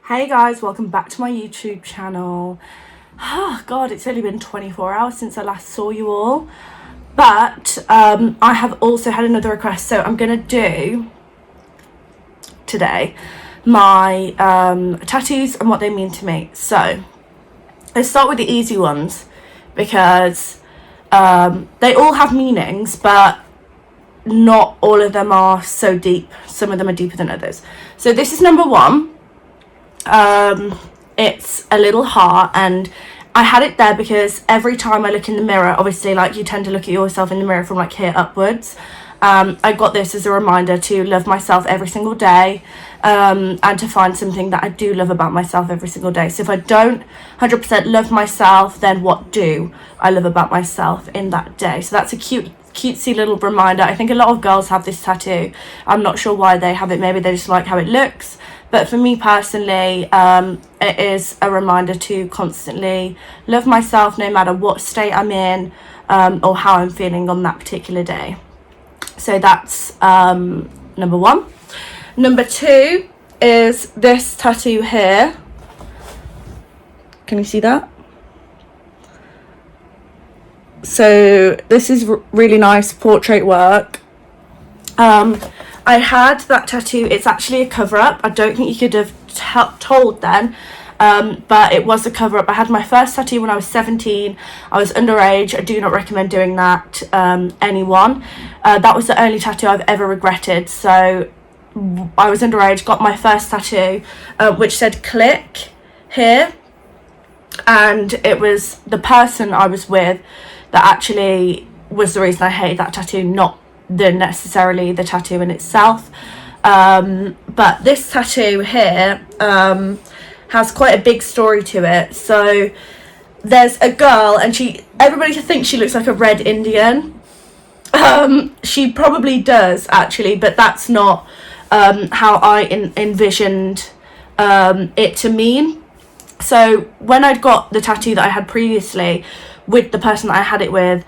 Hey guys, welcome back to my YouTube channel. Oh god, it's only been 24 hours since I last saw you all. But I have also had another request, so I'm going to do today my tattoos and what they mean to me. So let's start with the easy ones because they all have meanings, but not all of them are so deep. Some of them are deeper than others. So this is number one. It's a little heart, and I had it there because every time I look in the mirror, obviously, like, you tend to look at yourself in the mirror from like here upwards. I got this as a reminder to love myself every single day, and to find something that I do love about myself every single day. So if I don't 100% love myself, then what do I love about myself in that day? So that's a cutesy little reminder. I think a lot of girls have this tattoo. I'm not sure why they have it. Maybe they just like how it looks. But for me personally, it is a reminder to constantly love myself no matter what state I'm in, or how I'm feeling on that particular day. So that's number one. Number two is this tattoo here. Can you see that? So this is really nice portrait work. I had that tattoo. It's actually a cover-up. I don't think you could have told then, but it was a cover-up. I had my first tattoo when I was 17. I was underage. I do not recommend doing that, anyone. That was the only tattoo I've ever regretted. So I was underage, got my first tattoo, which said click here, and it was the person I was with that actually was the reason I hated that tattoo, not necessarily the tattoo in itself. But this tattoo here has quite a big story to it. So there's a girl, and everybody thinks she looks like a red Indian. She probably does actually, but that's not how I envisioned it to mean. So when I'd got the tattoo that I had previously with the person that I had it with,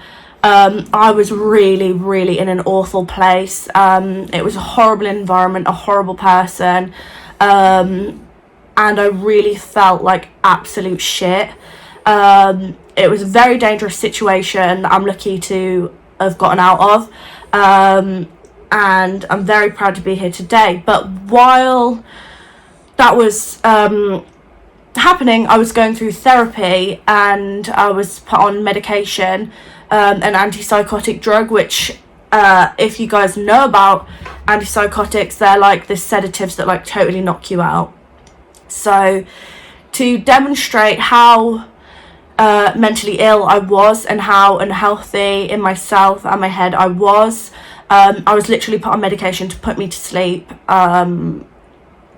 I was really, really in an awful place. It was a horrible environment, a horrible person, and I really felt like absolute shit. It was a very dangerous situation that I'm lucky to have gotten out of, and I'm very proud to be here today. But while that was happening, I was going through therapy, and I was put on medication, an antipsychotic drug, which if you guys know about antipsychotics, they're like the sedatives that like totally knock you out. So to demonstrate how mentally ill I was and how unhealthy in myself and my head I was literally put on medication to put me to sleep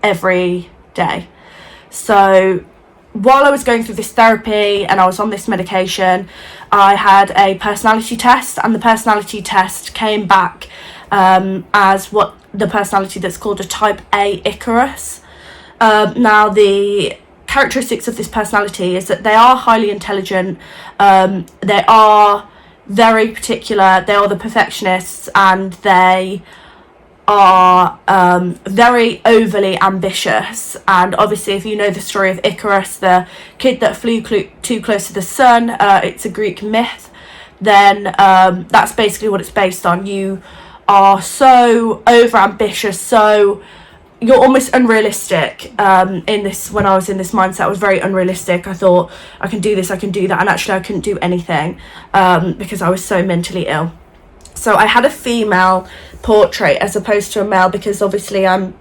every day. So while I was going through this therapy and I was on this medication, I had a personality test, and the personality test came back as the personality that's called a type A Icarus. Now, the characteristics of this personality is that they are highly intelligent, they are very particular, they are the perfectionists, and they are very overly ambitious. And obviously, if you know the story of Icarus, the kid that flew too close to the sun, it's a Greek myth, then that's basically what it's based on. You are so over ambitious, so you're almost unrealistic. When I was in this mindset, I was very unrealistic. I thought, I can do this, I can do that, and actually I couldn't do anything because I was so mentally ill. So I had a female portrait as opposed to a male, because obviously I'm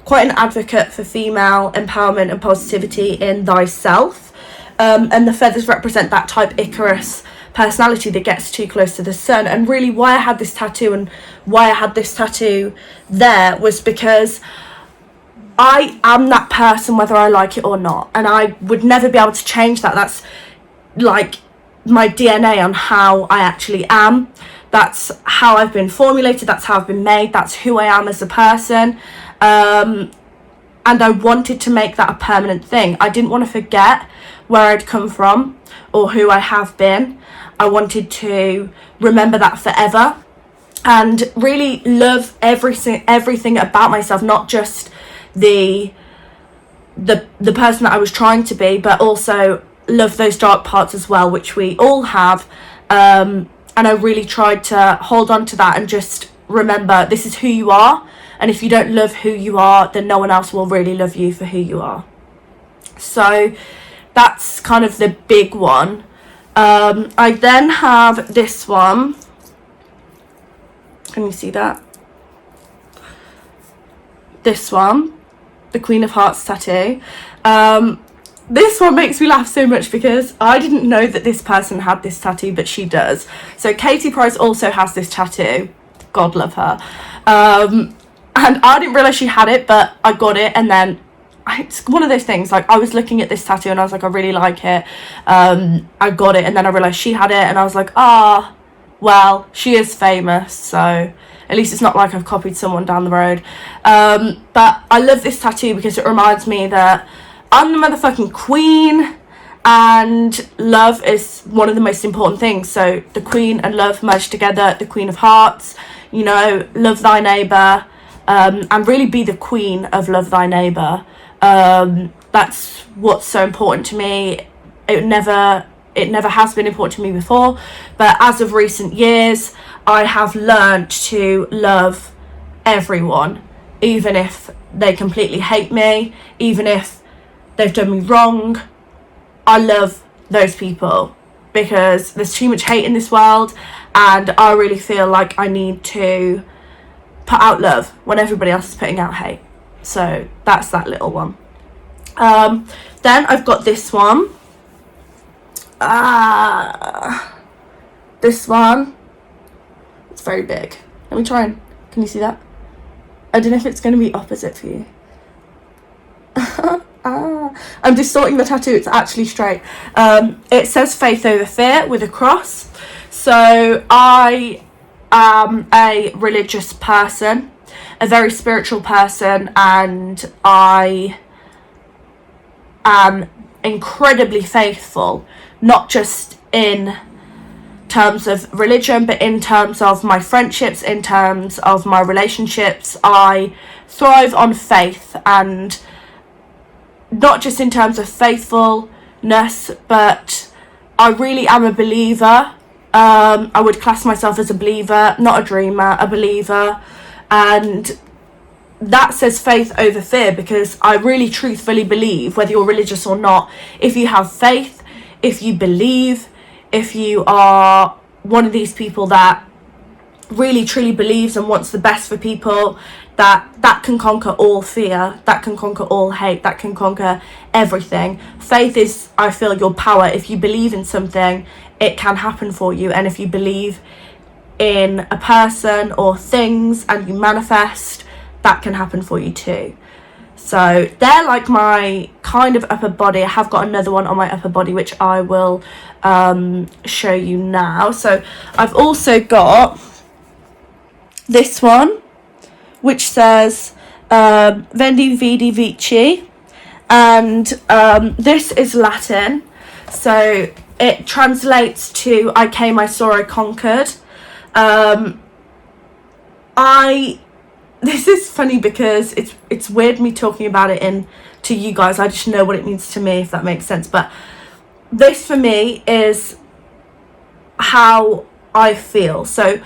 quite an advocate for female empowerment and positivity in thyself, and the feathers represent that type Icarus personality that gets too close to the sun. And really why I had this tattoo and why I had this tattoo there was because I am that person whether I like it or not, and I would never be able to change that. That's like my DNA on how I actually am. That's how I've been formulated, that's how I've been made, that's who I am as a person, and I wanted to make that a permanent thing. I didn't want to forget where I'd come from or who I have been. I wanted to remember that forever and really love everything about myself, not just the the person that I was trying to be, but also love those dark parts as well, which we all have. And I really tried to hold on to that and just remember, this is who you are, and if you don't love who you are, then no one else will really love you for who you are. So that's kind of the big one. I then have this one. Can you see that? This one, the Queen of Hearts tattoo. This one makes me laugh so much because I didn't know that this person had this tattoo, but she does. So Katie Price also has this tattoo. God love her. And I didn't realise she had it, but I got it, and then it's one of those things, like, I was looking at this tattoo and I was like, I really like it. I got it, and then I realised she had it, and I was like, well, she is famous, so at least it's not like I've copied someone down the road. But I love this tattoo because it reminds me that I'm the motherfucking queen, and love is one of the most important things. So the queen and love merged together, the Queen of Hearts, you know, love thy neighbour, and really be the queen of love thy neighbour. That's what's so important to me. It never has been important to me before, but as of recent years, I have learned to love everyone, even if they completely hate me, even if they've done me wrong. I love those people because there's too much hate in this world, and I really feel like I need to put out love when everybody else is putting out hate. So that's that little one. Then I've got this one. This one. It's very big. Let me try and... Can you see that? I don't know if it's going to be opposite for you. I'm distorting the tattoo. It's actually straight. It says faith over fear with a cross. So I am a religious person, a very spiritual person, and I am incredibly faithful, not just in terms of religion, but in terms of my friendships, in terms of my relationships. I thrive on faith, and not just in terms of faithfulness, but I really am a believer. I would class myself as a believer, not a dreamer, a believer. And that says faith over fear, because I really truthfully believe, whether you're religious or not, if you have faith, if you believe, if you are one of these people that really truly believes and wants the best for people, that can conquer all fear, that can conquer all hate, that can conquer everything. Faith is, I feel, your power. If you believe in something, it can happen for you. And if you believe in a person or things and you manifest, that can happen for you too. So they're like my kind of upper body. I have got another one on my upper body, which I will show you now. So I've also got this one, which says Vendi Vidi Vici, and this is Latin, so it translates to I came, I saw, I conquered. This is funny because it's weird me talking about it to you guys. I just know what it means to me, if that makes sense. But this for me is how I feel. So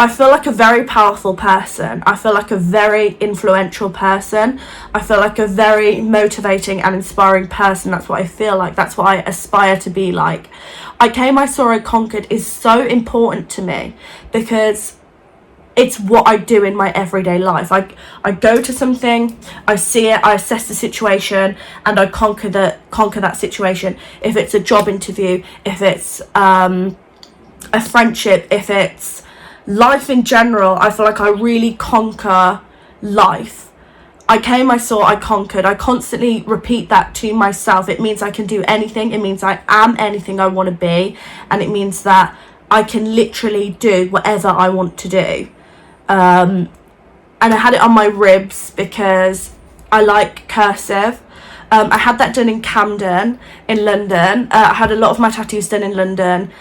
I feel like a very powerful person. I feel like a very influential person. I feel like a very motivating and inspiring person. That's what I feel like. That's what I aspire to be like. I came, I saw, I conquered is so important to me because it's what I do in my everyday life. I go to something, I see it, I assess the situation, and I conquer that situation. If it's a job interview, if it's a friendship, if it's life in general, I feel like I really conquer life. I came, I saw, I conquered. I constantly repeat that to myself. It means I can do anything. It means I am anything I want to be. And it means that I can literally do whatever I want to do. And I had it on my ribs because I like cursive. I had that done in Camden in London. I had a lot of my tattoos done in London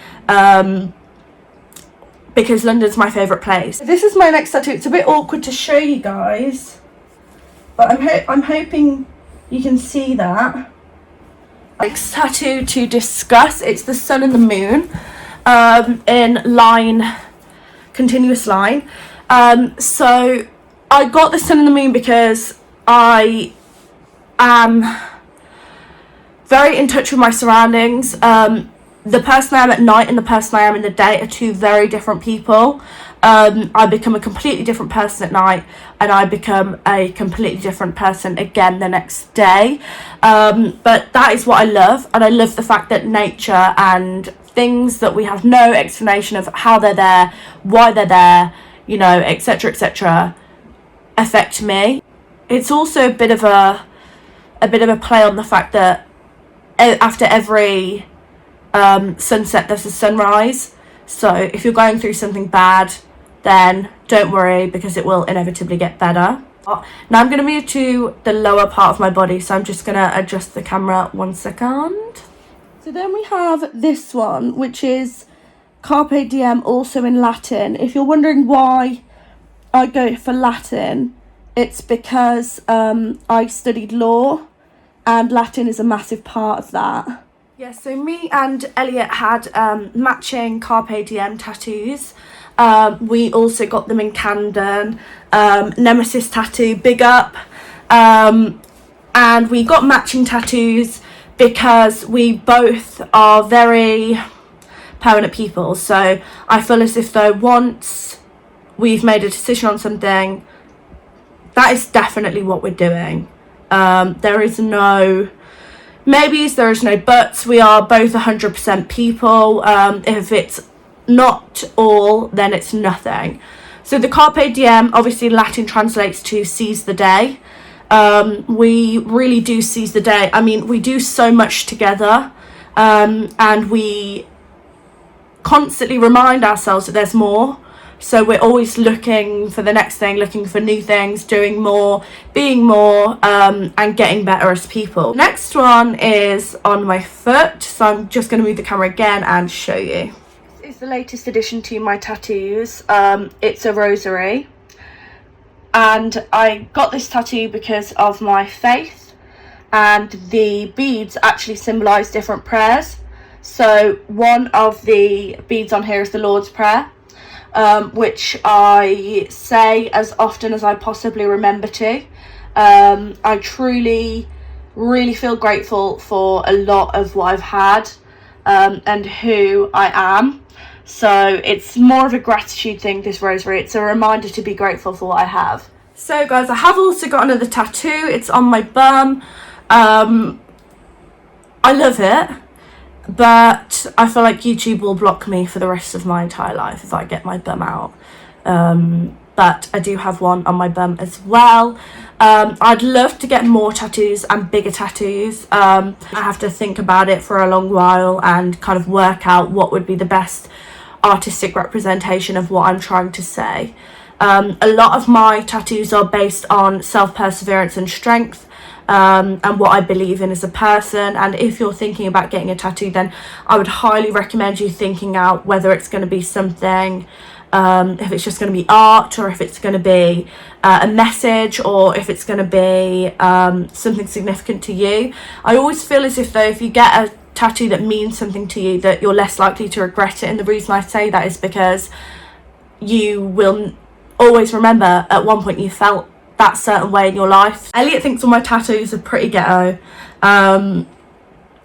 because London's my favourite place. This is my next tattoo. It's a bit awkward to show you guys, but I'm hoping You can see that. Like tattoo to discuss. It's the sun and the moon in line, continuous line. So I got the sun and the moon because I am very in touch with my surroundings. The person I am at night and the person I am in the day are two very different people. I become a completely different person at night, and I become a completely different person again the next day. But that is what I love, and I love the fact that nature and things that we have no explanation of how they're there, why they're there, you know, etc., etc., affect me. It's also a bit of a play on the fact that after every sunset there's a sunrise. So if you're going through something bad, then don't worry, because it will inevitably get better. Now I'm going to move to the lower part of my body, so I'm just going to adjust the camera 1 second. So then we have this one, which is Carpe Diem, also in Latin. If you're wondering why I go for Latin, it's because I studied law, and Latin is a massive part of that. Yeah, so me and Elliot had matching Carpe Diem tattoos. We also got them in Camden. Nemesis tattoo, big up. And we got matching tattoos because we both are very permanent people. So I feel as if though once we've made a decision on something, that is definitely what we're doing. There is no maybes, there is no buts. We are both 100% people. If it's not all, then it's nothing. So the Carpe Diem, obviously Latin translates to seize the day. We really do seize the day. I mean, we do so much together, and we constantly remind ourselves that there's more. So we're always looking for the next thing, looking for new things, doing more, being more, and getting better as people. Next one is on my foot, so I'm just going to move the camera again and show you. This is the latest addition to my tattoos. It's a rosary, and I got this tattoo because of my faith, and the beads actually symbolise different prayers. So one of the beads on here is the Lord's Prayer, which I say as often as I possibly remember to. I truly, really feel grateful for a lot of what I've had, and who I am. So it's more of a gratitude thing, this rosary. It's a reminder to be grateful for what I have. So guys, I have also got another tattoo. It's on my bum. I love it, but I feel like YouTube will block me for the rest of my entire life if I get my bum out. But I do have one on my bum as well. I'd love to get more tattoos and bigger tattoos. I have to think about it for a long while and kind of work out what would be the best artistic representation of what I'm trying to say. A lot of my tattoos are based on self-perseverance and strength, and what I believe in as a person. And if you're thinking about getting a tattoo, then I would highly recommend you thinking out whether it's going to be something, if it's just going to be art, or if it's going to be a message, or if it's going to be something significant to you. I always feel as if though if you get a tattoo that means something to you, that you're less likely to regret it. And the reason I say that is because you will always remember at one point you felt that certain way in your life. Elliot thinks all my tattoos are pretty ghetto. I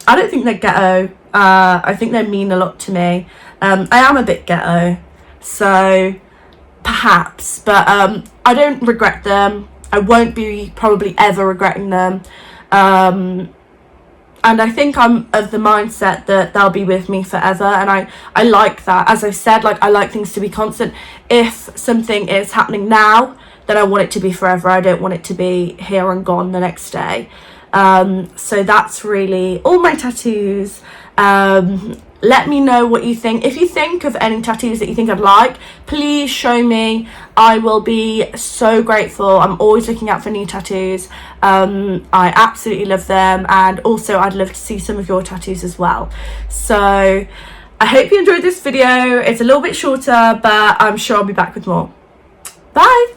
don't think they're ghetto. I think they mean a lot to me. I am a bit ghetto, so perhaps, but I don't regret them. I won't be probably ever regretting them. And I think I'm of the mindset that they'll be with me forever, and I like that. As I said, like, I like things to be constant. If something is happening now, then I want it to be forever. I don't want it to be here and gone the next day. So that's really all my tattoos. Let me know what you think. If you think of any tattoos that you think I'd like, please show me. I will be so grateful. I'm always looking out for new tattoos. I absolutely love them, and also I'd love to see some of your tattoos as well. So I hope you enjoyed this video. It's a little bit shorter, but I'm sure I'll be back with more. Bye.